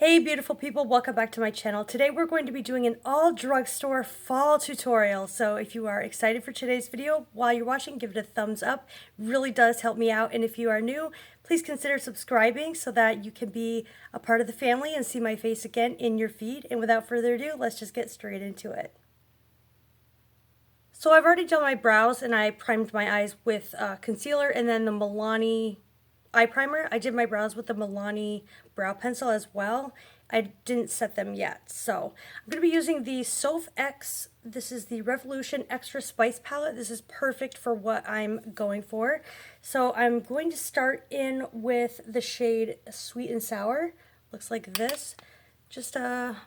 Hey beautiful people, welcome back to my channel. Today we're going to be doing an all drugstore fall tutorial. So if you are excited for today's video, while you're watching, give it a thumbs up. It really does help me out. And if you are new, please consider subscribing so that you can be a part of the family and see my face again in your feed. And without further ado, let's just get straight into it. So I've already done my brows and I primed my eyes with concealer and then the Milani eye primer. I did my brows with the Milani brow pencil as well. I didn't set them yet. So I'm going to be using the Soph X. This is the Revolution Extra Spice palette. This is perfect for what I'm going for. So I'm going to start in with the shade Sweet and Sour. Looks like this. Just a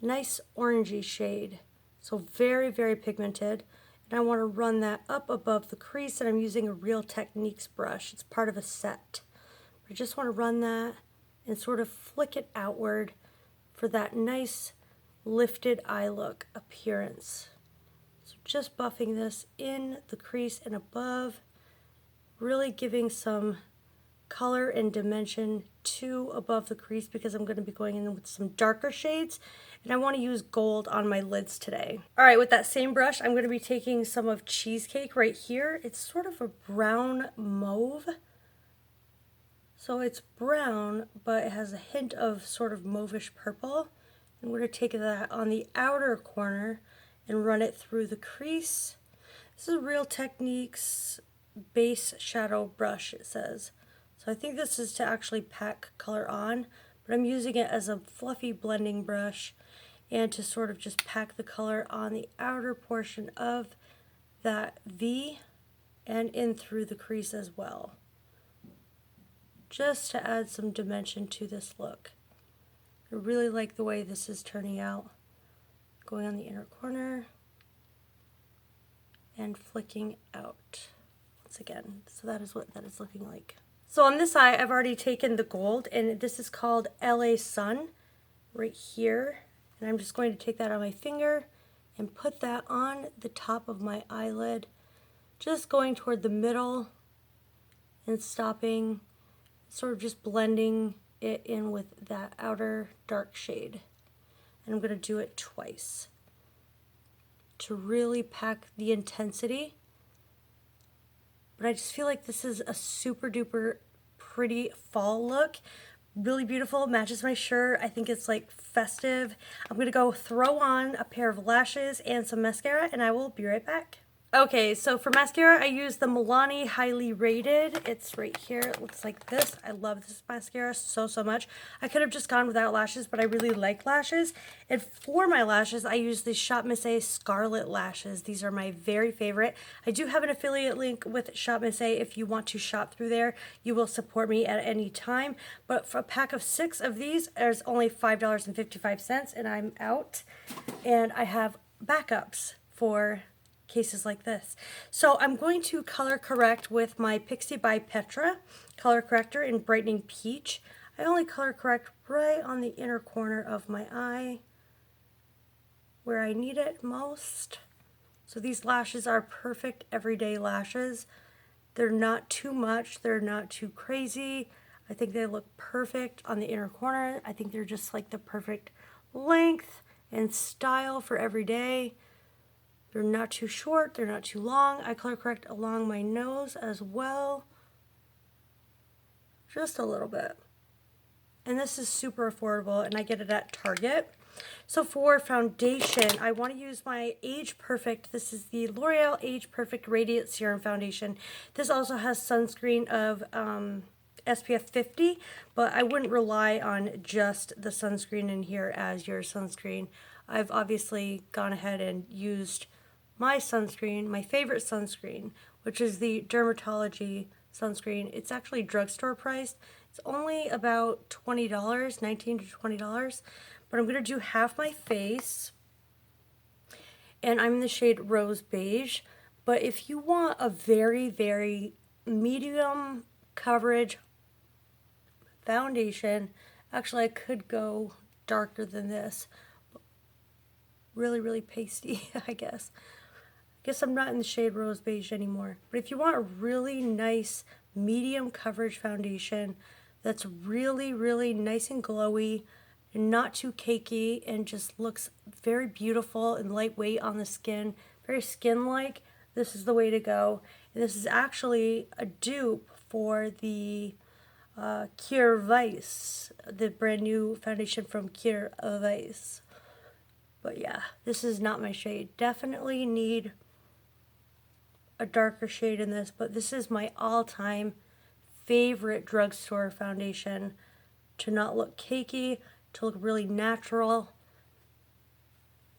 nice orangey shade. So very, very pigmented. And I want to run that up above the crease, and I'm using a Real Techniques brush. It's part of a set. I just want to run that and sort of flick it outward for that nice lifted eye look appearance. So just buffing this in the crease and above, really giving some color and dimension to above the crease because I'm going to be going in with some darker shades, and I want to use gold on my lids today. Alright, with that same brush I'm going to be taking some of Cheesecake right here. It's sort of a brown mauve, so it's brown but it has a hint of sort of mauvish purple. I'm going to take that on the outer corner and run it through the crease. This is Real Techniques base shadow brush, it says. So I think this is to actually pack color on, but I'm using it as a fluffy blending brush and to sort of just pack the color on the outer portion of that V and in through the crease as well, just to add some dimension to this look. I really like the way this is turning out. Going on the inner corner and flicking out once again. So that is what that is looking like. So on this eye, I've already taken the gold, and this is called LA Sun right here. And I'm just going to take that on my finger and put that on the top of my eyelid, just going toward the middle and stopping, sort of just blending it in with that outer dark shade. And I'm going to do it twice to really pack the intensity. But I just feel like this is a super duper pretty fall look. Really beautiful, matches my shirt. I think it's like festive. I'm gonna go throw on a pair of lashes and some mascara, and I will be right back. Okay, so for mascara, I use the Milani Highly Rated. It's right here. It looks like this. I love this mascara so much. I could have just gone without lashes, but I really like lashes. And for my lashes, I use the Shop Miss Scarlet Lashes. These are my very favorite. I do have an affiliate link with Shop Miss. If you want to shop through there, you will support me at any time. But for a pack of 6 of these, there's only $5.55, and I'm out. And I have backups for cases like this. So I'm going to color correct with my Pixi by Petra color corrector in Brightening Peach. I only color correct right on the inner corner of my eye where I need it most. So these lashes are perfect everyday lashes. They're not too much, they're not too crazy. I think they look perfect on the inner corner. I think they're just like the perfect length and style for every day. They're not too short, they're not too long. I color correct along my nose as well. Just a little bit. And this is super affordable, and I get it at Target. So for foundation, I want to use my Age Perfect. This is the L'Oreal Age Perfect Radiant Serum Foundation. This also has sunscreen of SPF 50, but I wouldn't rely on just the sunscreen in here as your sunscreen. I've obviously gone ahead and used my sunscreen, my favorite sunscreen, which is the Dermatology sunscreen. It's actually drugstore priced. It's only about $20, $19 to $20, but I'm going to do half my face, and I'm in the shade Rose Beige. But if you want a very, very medium coverage foundation, actually I could go darker than this. Really, really pasty, I guess. I guess I'm not in the shade Rose Beige anymore. But if you want a really nice medium coverage foundation that's really, really nice and glowy and not too cakey and just looks very beautiful and lightweight on the skin, very skin-like. This is the way to go. And this is actually a dupe for the Cure Vice, the brand new foundation from Cure Vice. But yeah, this is not my shade. Definitely need a darker shade in this, but this is my all-time favorite drugstore foundation. To not look cakey, to look really natural.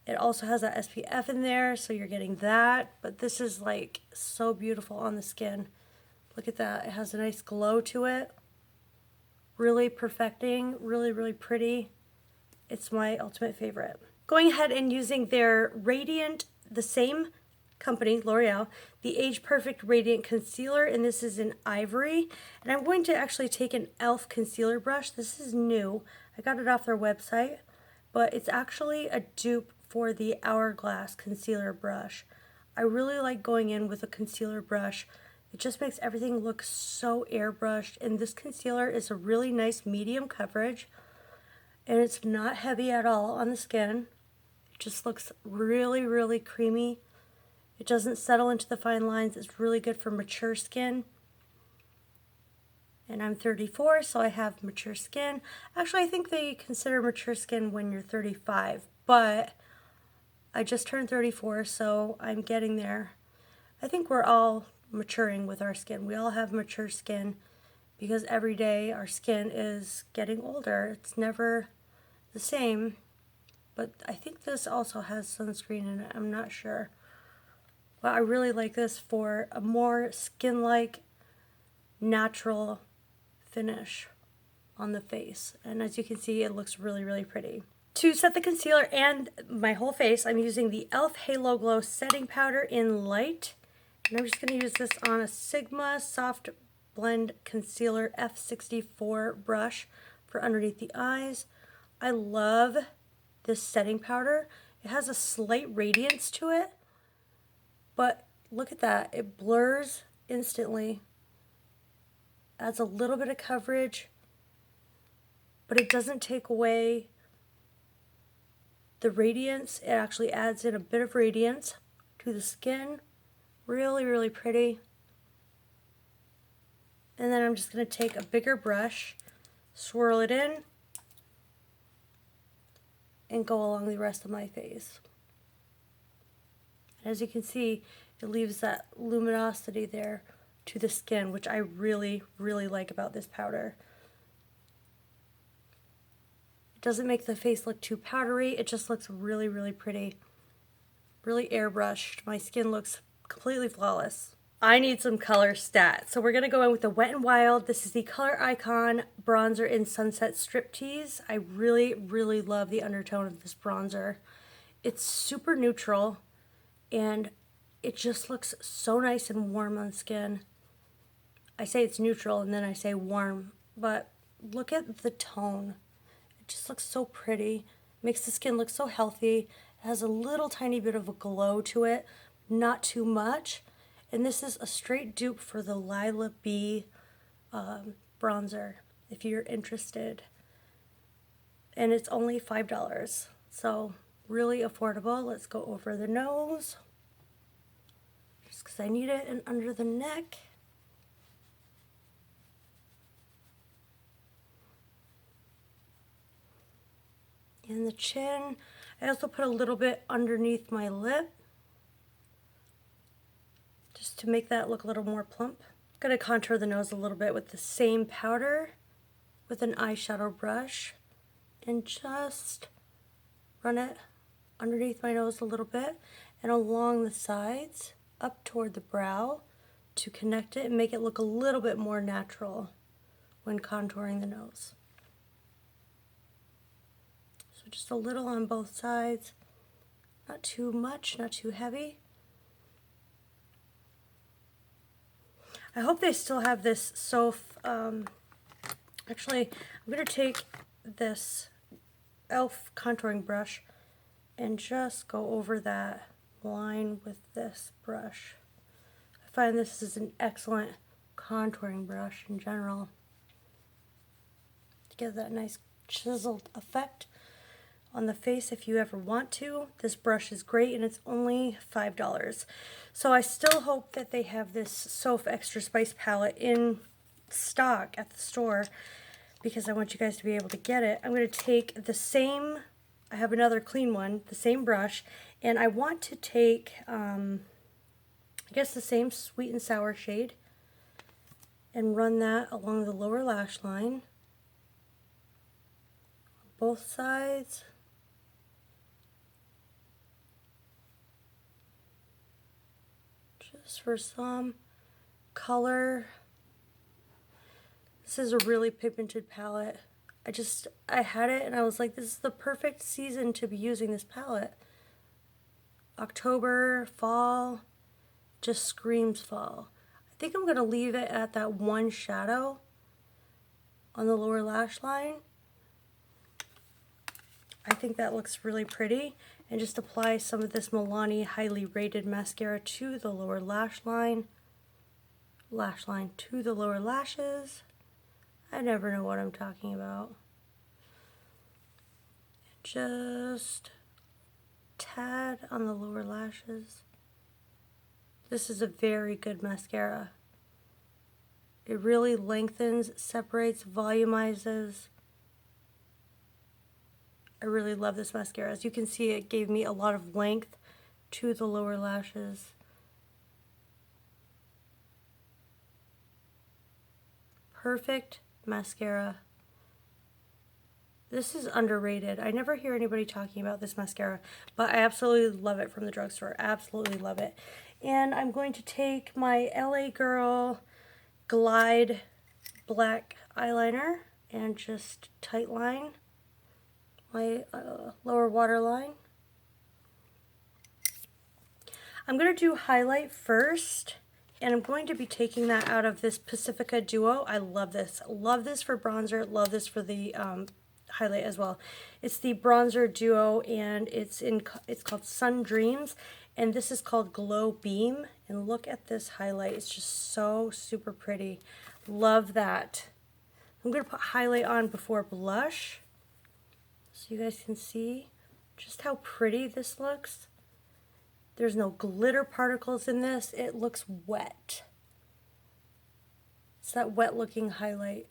It also has that SPF in there, so you're getting that, but this is like so beautiful on the skin. Look at that, it has a nice glow to it. Really perfecting, really, really pretty. It's my ultimate favorite. Going ahead and using their Radiant, the same company, L'Oreal, the Age Perfect Radiant Concealer, and this is in Ivory. And I'm going to actually take an e.l.f. concealer brush. This is new. I got it off their website, but it's actually a dupe for the Hourglass concealer brush. I really like going in with a concealer brush. It just makes everything look so airbrushed, and this concealer is a really nice medium coverage, and it's not heavy at all on the skin. It just looks really, really creamy. It doesn't settle into the fine lines. It's really good for mature skin. And I'm 34, so I have mature skin. Actually, I think they consider mature skin when you're 35, but I just turned 34, so I'm getting there. I think we're all maturing with our skin. We all have mature skin because every day our skin is getting older. It's never the same, but I think this also has sunscreen in it. I'm not sure. But I really like this for a more skin-like, natural finish on the face. And as you can see, it looks really, really pretty. To set the concealer and my whole face, I'm using the e.l.f. Halo Glow Setting Powder in Light. And I'm just going to use this on a Sigma Soft Blend Concealer F64 brush for underneath the eyes. I love this setting powder. It has a slight radiance to it. But look at that, it blurs instantly, adds a little bit of coverage, but it doesn't take away the radiance. It actually adds in a bit of radiance to the skin. Really, really pretty. And then I'm just going to take a bigger brush, swirl it in, and go along the rest of my face. As you can see, it leaves that luminosity there to the skin, which I really, really like about this powder. It doesn't make the face look too powdery. It just looks really, really pretty. Really airbrushed. My skin looks completely flawless. I need some color stats. So we're going to go in with the Wet n Wild. This is the Color Icon Bronzer in Sunset Striptease. I really, really love the undertone of this bronzer. It's super neutral. And it just looks so nice and warm on skin. I say it's neutral and then I say warm, but look at the tone. It just looks so pretty. Makes the skin look so healthy. It has a little tiny bit of a glow to it, not too much. And this is a straight dupe for the Lila B bronzer, if you're interested. And it's only $5, so really affordable. Let's go over the nose, just because I need it, and under the neck. And the chin. I also put a little bit underneath my lip, just to make that look a little more plump. I'm going to contour the nose a little bit with the same powder with an eyeshadow brush, and just run it underneath my nose a little bit and along the sides up toward the brow to connect it and make it look a little bit more natural when contouring the nose. So just a little on both sides, not too much, not too heavy. I hope they still have this actually, I'm going to take this e.l.f. contouring brush and just go over that line with this brush. I find this is an excellent contouring brush in general. give that nice chiseled effect on the face if you ever want to. This brush is great and it's only $5. So I still hope that they have this Sof Extra Spice palette in stock at the store because I want you guys to be able to get it. I'm going to take the same, I have another clean one, the same brush, and I want to take, I guess the same Sweet and Sour shade and run that along the lower lash line, both sides. Just for some color. This is a really pigmented palette. I had it and I was like, this is the perfect season to be using this palette. October, fall, just screams fall. I think I'm going to leave it at that one shadow on the lower lash line. I think that looks really pretty. And just apply some of this Milani highly rated mascara to the lower lash line to the lower lashes. I never know what I'm talking about. Just tad on the lower lashes. This is a very good mascara. It really lengthens, separates, volumizes. I really love this mascara. As you can see, it gave me a lot of length to the lower lashes. Perfect mascara. This is underrated. I never hear anybody talking about this mascara, but I absolutely love it from the drugstore. Absolutely love it. And I'm going to take my LA Girl Glide black eyeliner and just tight line my lower waterline. I'm going to do highlight first, and I'm going to be taking that out of this Pacifica Duo. I love this. Love this for bronzer. Love this for the highlight as well. It's the bronzer duo, and it's called Sun Dreams, and this is called Glow Beam. And look at this highlight. It's just so super pretty. Love that. I'm going to put highlight on before blush, so you guys can see just how pretty this looks. There's no glitter particles in this. It looks wet. It's that wet looking highlight,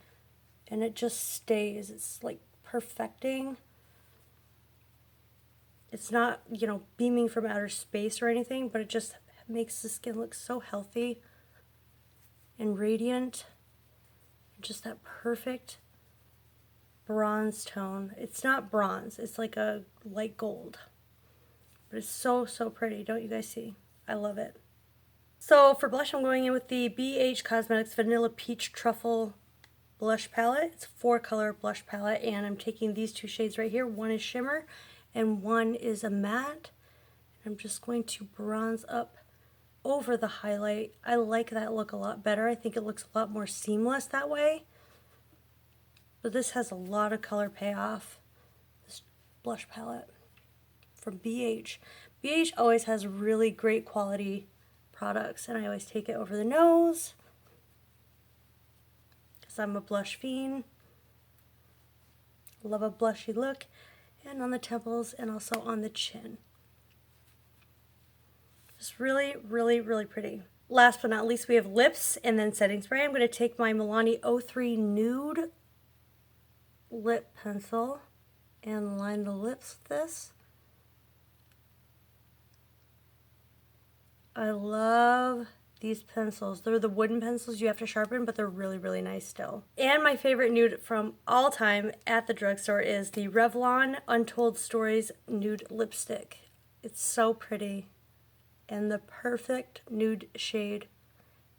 and it just stays. It's like perfecting. It's not, you know, beaming from outer space or anything, but it just makes the skin look so healthy and radiant. Just that perfect bronze tone. It's not bronze, it's like a light gold. But it's so, so pretty. Don't you guys see? I love it. So for blush, I'm going in with the BH Cosmetics Vanilla Peach Truffle Blush Palette. It's a 4-color blush palette, and I'm taking these two shades right here. One is shimmer, and one is a matte. I'm just going to bronze up over the highlight. I like that look a lot better. I think it looks a lot more seamless that way. But this has a lot of color payoff, this blush palette from BH. BH always has really great quality products, and I always take it over the nose because I'm a blush fiend. Love a blushy look, and on the temples and also on the chin. Just really, really, really pretty. Last but not least, we have lips and then setting spray. I'm going to take my Milani 03 Nude lip pencil and line the lips with this. I love these pencils. They're the wooden pencils you have to sharpen, but they're really, really nice still. And my favorite nude from all time at the drugstore is the Revlon Untold Stories Nude Lipstick. It's so pretty and the perfect nude shade,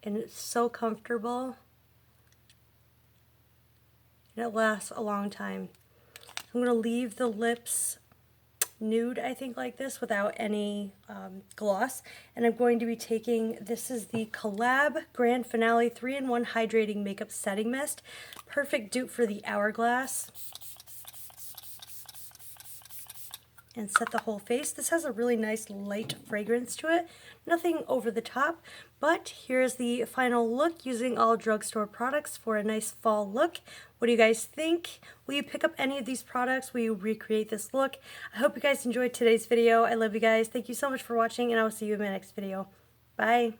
and it's so comfortable and it lasts a long time. I'm going to leave the lips nude, I think, like this without any gloss, and I'm going to be taking, this is the Collab Grand Finale 3-in-1 Hydrating Makeup Setting Mist. Perfect dupe for the Hourglass. And set the whole face. This has a really nice light fragrance to it. Nothing over the top, but here's the final look using all drugstore products for a nice fall look What do you guys think? Will you pick up any of these products? Will you recreate this look? I hope you guys enjoyed today's video. I love you guys. Thank you so much for watching, and I will see you in my next video. Bye.